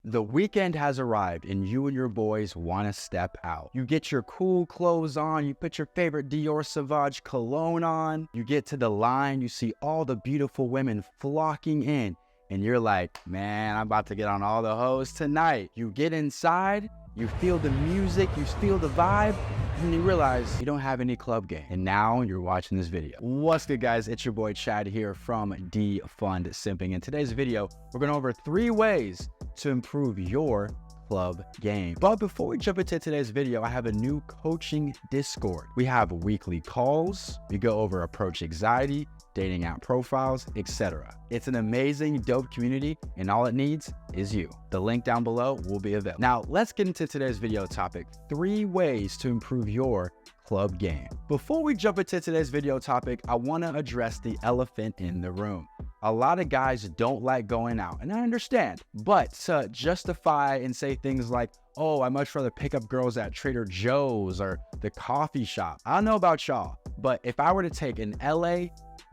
The weekend has arrived and you and your boys want to step out. You get your cool clothes on, you put your favorite Dior Sauvage cologne on, you get to the line, you see all the beautiful women flocking in, and you're like, man, I'm about to get on all the hoes tonight. You get inside, you feel the music, you feel the vibe, and you realize you don't have any club game. And now you're watching this video. What's good, guys? It's your boy Chad here from Defund Simping. In today's video, we're going over 3 ways to improve your club game. But before we jump into today's video, I have a new coaching Discord. We have weekly calls. We go over approach anxiety, dating app profiles, etc. It's an amazing, dope community, and all it needs is you. The link down below will be available. Now, let's get into today's video topic: 3 ways to improve your club game. Before we jump into today's video topic, I want to address the elephant in the room. A lot of guys don't like going out, and I understand, but to justify and say things like, oh, I much rather pick up girls at Trader Joe's or the coffee shop. I don't know about y'all, but if I were to take an LA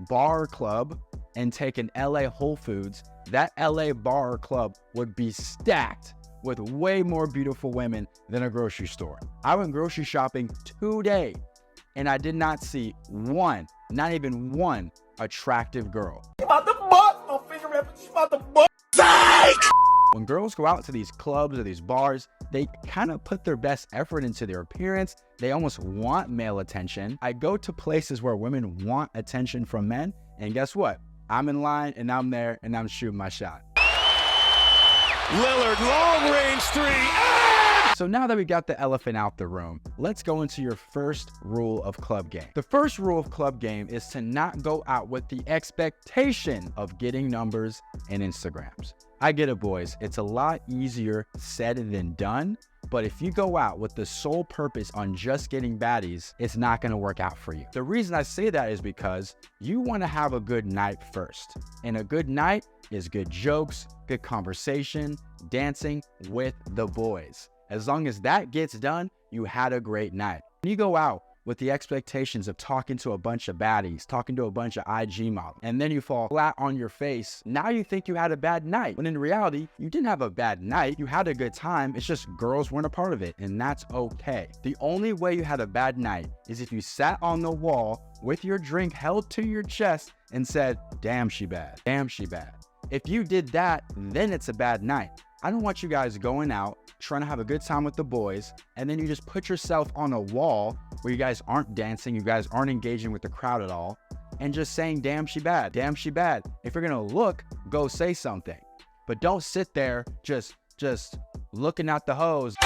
bar club and take an LA Whole Foods, that LA bar or club would be stacked with way more beautiful women than a grocery store. I went grocery shopping today and I did not see one, not even one attractive girl. About the butt, no finger rap, about the butt. When girls go out to these clubs or these bars, they kind of put their best effort into their appearance. They almost want male attention. I go to places where women want attention from men, and guess what? I'm in line and I'm there and I'm shooting my shot. Lillard, long range 3. So now that we got the elephant out the room, let's go into your first rule of club game. The first rule of club game is to not go out with the expectation of getting numbers and Instagrams. I get it, boys. It's a lot easier said than done, but if you go out with the sole purpose on just getting baddies, it's not going to work out for you. The reason I say that is because you want to have a good night first, and a good night is good jokes, good conversation, dancing with the boys. As long as that gets done, you had a great night. When you go out with the expectations of talking to a bunch of baddies, talking to a bunch of IG models, and then you fall flat on your face, now you think you had a bad night. When in reality, you didn't have a bad night. You had a good time. It's just girls weren't a part of it, and that's okay. The only way you had a bad night is if you sat on the wall with your drink held to your chest and said, damn, she bad. Damn, she bad. If you did that, then it's a bad night. I don't want you guys going out, trying to have a good time with the boys, and then you just put yourself on a wall where you guys aren't dancing, you guys aren't engaging with the crowd at all, and just saying, damn, she bad, damn, she bad. If you're gonna look, go say something. But don't sit there just looking at the hoes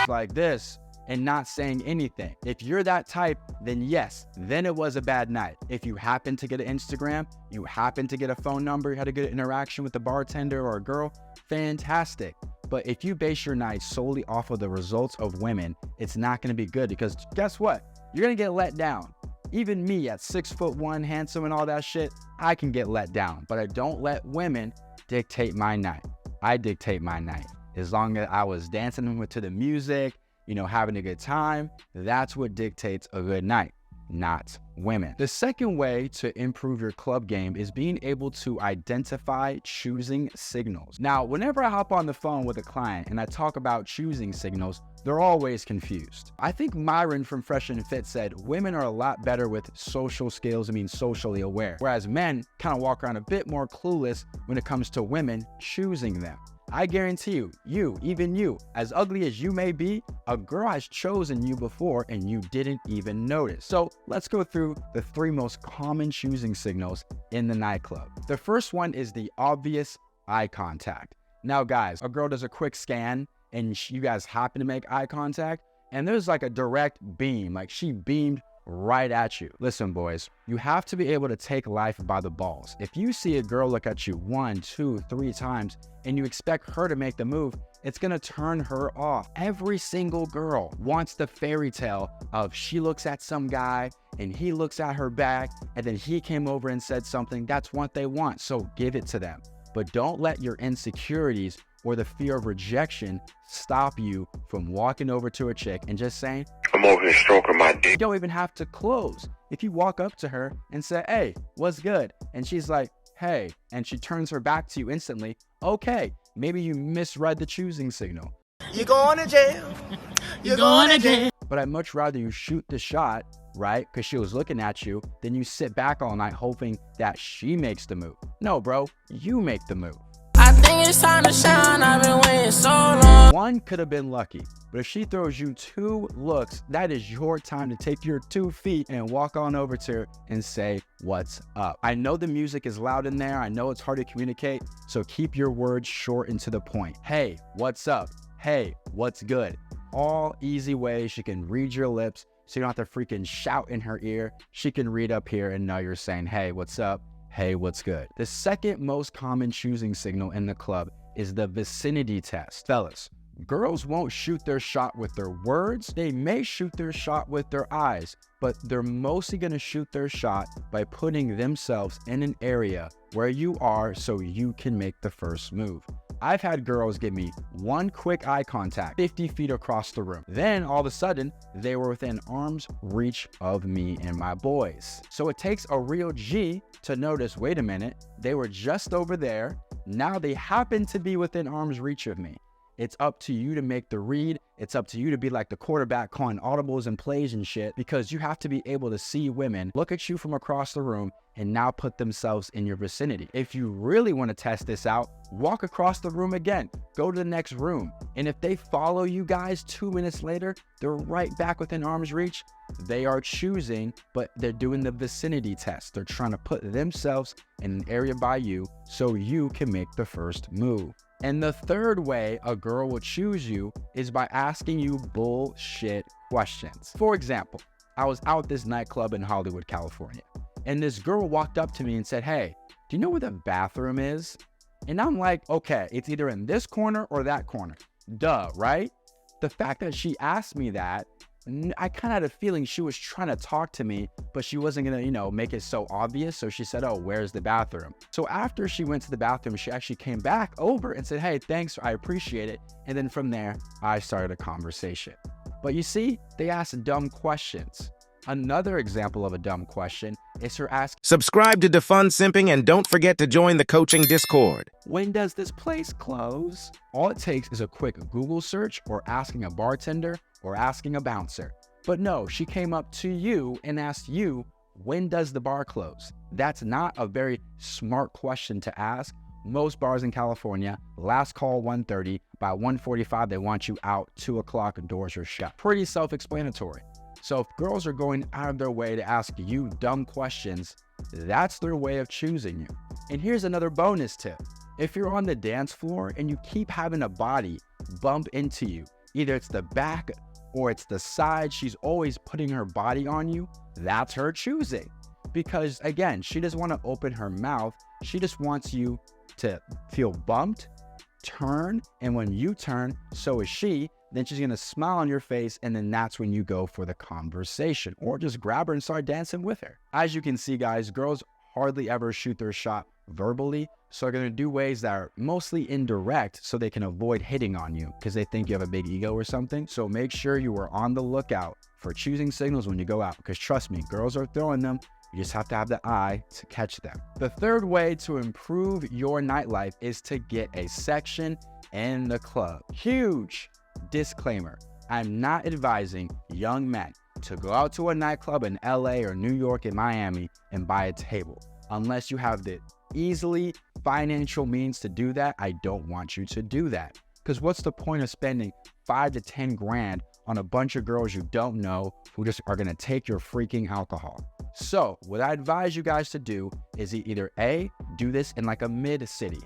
like this and not saying anything. If you're that type, then yes, then it was a bad night. If you happen to get an Instagram, you happen to get a phone number, you had a good interaction with the bartender or a girl, fantastic. But if you base your night solely off of the results of women, it's not gonna be good, because guess what? You're gonna get let down. Even me at 6'1", handsome and all that shit, I can get let down, but I don't let women dictate my night. I dictate my night. As long as I was dancing to the music, you know, having a good time, that's what dictates a good night, not women. The second way to improve your club game is being able to identify choosing signals. Now, whenever I hop on the phone with a client and I talk about choosing signals, they're always confused. I think Myron from Fresh and Fit said women are a lot better with social skills, socially aware, whereas men kind of walk around a bit more clueless when it comes to women choosing them. I guarantee you, even you, as ugly as you may be, a girl has chosen you before and you didn't even notice. So let's go through the 3 most common choosing signals in the nightclub. The first one is the obvious eye contact. Now guys, a girl does a quick scan and you guys happen to make eye contact, and there's like a direct beam, like she beamed right at you. Listen, boys, you have to be able to take life by the balls. If you see a girl look at you 1, 2, 3 times and you expect her to make the move, it's gonna turn her off. Every single girl wants the fairy tale of she looks at some guy and he looks at her back and then he came over and said something. That's what they want, so give it to them. But don't let your insecurities or the fear of rejection stop you from walking over to a chick and just saying, I'm over here stroking my dick. You don't even have to close. If you walk up to her and say, hey, what's good? And she's like, hey, and she turns her back to you instantly, okay, maybe you misread the choosing signal. You going to jail. You're going to jail. But I'd much rather you shoot the shot, right? Because she was looking at you, than you sit back all night hoping that she makes the move. No, bro, you make the move. I think it's time to shine, I've been waiting so long. One could have been lucky, but if she throws you 2 looks, that is your time to take your 2 feet and walk on over to her and say, what's up? I know the music is loud in there. I know it's hard to communicate, so keep your words short and to the point. Hey, what's up? Hey, what's good? All easy ways she can read your lips, so you don't have to freaking shout in her ear. She can read up here and know you're saying, hey, what's up? Hey, what's good? The second most common choosing signal in the club is the vicinity test. Fellas, girls won't shoot their shot with their words. They may shoot their shot with their eyes, but they're mostly gonna shoot their shot by putting themselves in an area where you are so you can make the first move. I've had girls give me 1 quick eye contact 50 feet across the room. Then all of a sudden, they were within arm's reach of me and my boys. So it takes a real G to notice, wait a minute, they were just over there. Now they happen to be within arm's reach of me. It's up to you to make the read. It's up to you to be like the quarterback calling audibles and plays and shit, because you have to be able to see women look at you from across the room and now put themselves in your vicinity. If you really want to test this out, walk across the room again, go to the next room. And if they follow you guys 2 minutes later, they're right back within arm's reach. They are choosing, but they're doing the vicinity test. They're trying to put themselves in an area by you so you can make the first move. And the third way a girl will choose you is by asking you bullshit questions. For example, I was out this nightclub in Hollywood, California, and this girl walked up to me and said, hey, do you know where the bathroom is? And I'm like, okay, it's either in this corner or that corner. Duh, right? The fact that she asked me that, I kind of had a feeling she was trying to talk to me, but she wasn't going to, make it so obvious. So she said, oh, where's the bathroom? So after she went to the bathroom, she actually came back over and said, hey, thanks, I appreciate it. And then from there, I started a conversation. But you see, they asked dumb questions. Another example of a dumb question is her asking, subscribe to Defund Simping and don't forget to join the coaching Discord. when does this place close? All it takes is a quick Google search or asking a bartender or asking a bouncer. But no, she came up to you and asked you, when does the bar close? That's not a very smart question to ask. Most bars in California, last call 1:30, by 1:45 they want you out, 2 o'clock doors are shut. Pretty self-explanatory. So if girls are going out of their way to ask you dumb questions, that's their way of choosing you. And here's another bonus tip. If you're on the dance floor and you keep having a body bump into you, either it's the back or it's the side, she's always putting her body on you, that's her choosing. Because again, she doesn't want to open her mouth. She just wants you to feel bumped, turn, and when you turn, so is she. Then she's going to smile on your face, and then that's when you go for the conversation, or just grab her and start dancing with her. As you can see, guys, girls hardly ever shoot their shot verbally, so they're going to do ways that are mostly indirect so they can avoid hitting on you because they think you have a big ego or something. So make sure you are on the lookout for choosing signals when you go out, because trust me, girls are throwing them. You just have to have the eye to catch them. The third way to improve your nightlife is to get a section in the club. Huge disclaimer, I'm not advising young men to go out to a nightclub in LA or New York and Miami and buy a table. Unless you have the easily financial means to do that, I don't want you to do that. Because what's the point of spending 5 to 10 grand on a bunch of girls you don't know who just are gonna take your freaking alcohol? So what I advise you guys to do is either A, do this in like a mid city.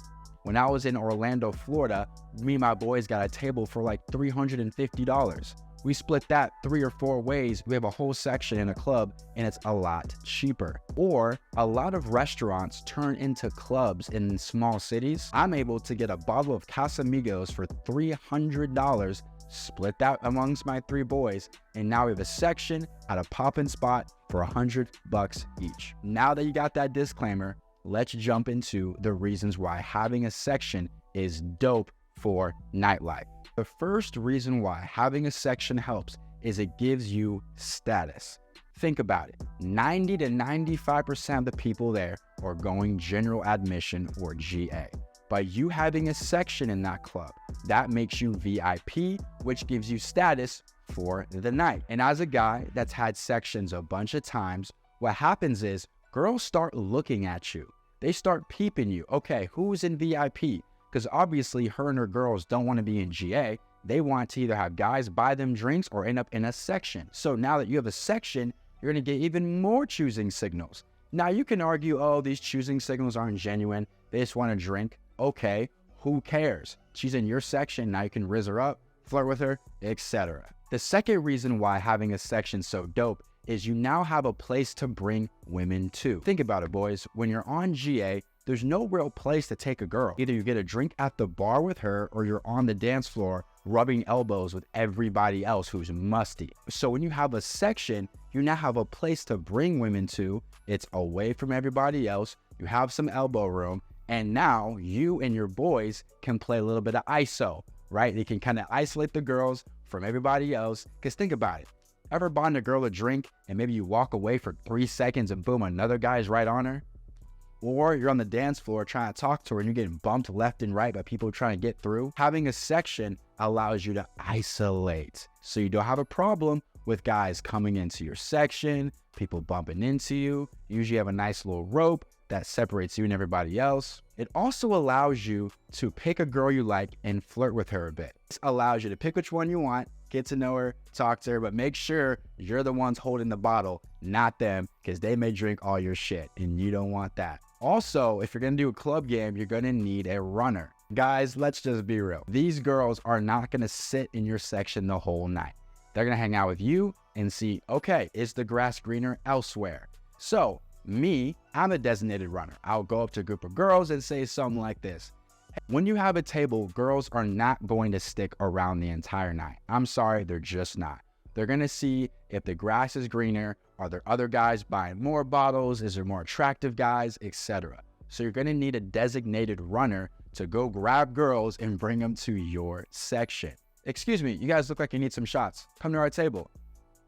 When I was in Orlando, Florida, me and my boys got a table for like $350. We split that 3 or 4 ways. We have a whole section in a club and it's a lot cheaper. Or a lot of restaurants turn into clubs in small cities. I'm able to get a bottle of Casamigos for $300, split that amongst my 3 boys, and now we have a section at a poppin' spot for $100 each. Now that you got that disclaimer, let's jump into the reasons why having a section is dope for nightlife. The first reason why having a section helps is it gives you status. Think about it. 90 to 95% of the people there are going general admission or GA. By you having a section in that club, that makes you VIP, which gives you status for the night. And as a guy that's had sections a bunch of times, what happens is girls start looking at you. They start peeping you. Okay, who's in VIP? Because obviously her and her girls don't want to be in GA. They want to either have guys buy them drinks or end up in a section. So now that you have a section, you're going to get even more choosing signals. Now you can argue, oh, these choosing signals aren't genuine. They just want to drink. Okay, who cares? She's in your section. Now you can rizz her up, flirt with her, etc. The second reason why having a section so dope is you now have a place to bring women to. Think about it, boys. When you're on GA, there's no real place to take a girl. Either you get a drink at the bar with her or you're on the dance floor rubbing elbows with everybody else who's musty. So when you have a section, you now have a place to bring women to. It's away from everybody else. You have some elbow room. And now you and your boys can play a little bit of ISO, right? They can kind of isolate the girls from everybody else. Because think about it. Ever buying a girl a drink and maybe you walk away for 3 seconds and boom, another guy's right on her? Or you're on the dance floor trying to talk to her and you're getting bumped left and right by people trying to get through. Having a section allows you to isolate. So you don't have a problem with guys coming into your section, people bumping into you. You usually have a nice little rope that separates you and everybody else. It also allows you to pick a girl you like and flirt with her a bit. This allows you to pick which one you want, get to know her, talk to her, but make sure you're the ones holding the bottle, not them, because they may drink all your shit and you don't want that. Also, if you're gonna do a club game, you're gonna need a runner. Guys, let's just be real. These girls are not gonna sit in your section the whole night. They're gonna hang out with you and see, okay, is the grass greener elsewhere? So, I'm a designated runner. I'll go up to a group of girls and say something like this. When you have a table, girls are not going to stick around the entire night. I'm sorry, they're just not. They're going to see if the grass is greener. Are there other guys buying more bottles? Is there more attractive guys, etc. So you're going to need a designated runner to go grab girls and bring them to your section. Excuse me, you guys look like you need some shots. Come to our table.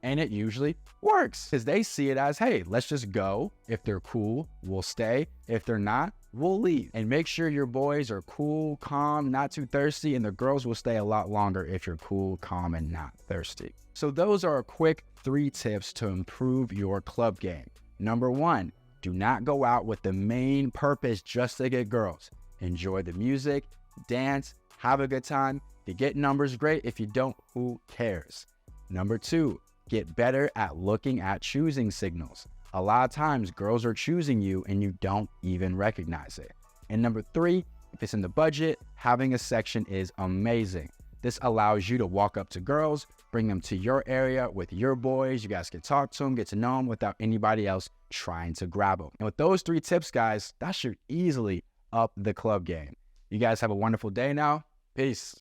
And it usually works because they see it as, hey, let's just go. If they're cool, we'll stay. If they're not, we'll leave. And make sure your boys are cool, calm, not too thirsty, and the girls will stay a lot longer if you're cool, calm, and not thirsty. So those are a quick 3 tips to improve your club game. Number 1, do not go out with the main purpose just to get girls. Enjoy the music, dance, have a good time. If you get numbers, great. If you don't, who cares? Number 2, get better at looking at choosing signals. A lot of times girls are choosing you and you don't even recognize it. And number 3, if it's in the budget, having a section is amazing. This allows you to walk up to girls, bring them to your area with your boys. You guys can talk to them, get to know them without anybody else trying to grab them. And with those 3 tips, guys, that should easily up the club game. You guys have a wonderful day now. Peace.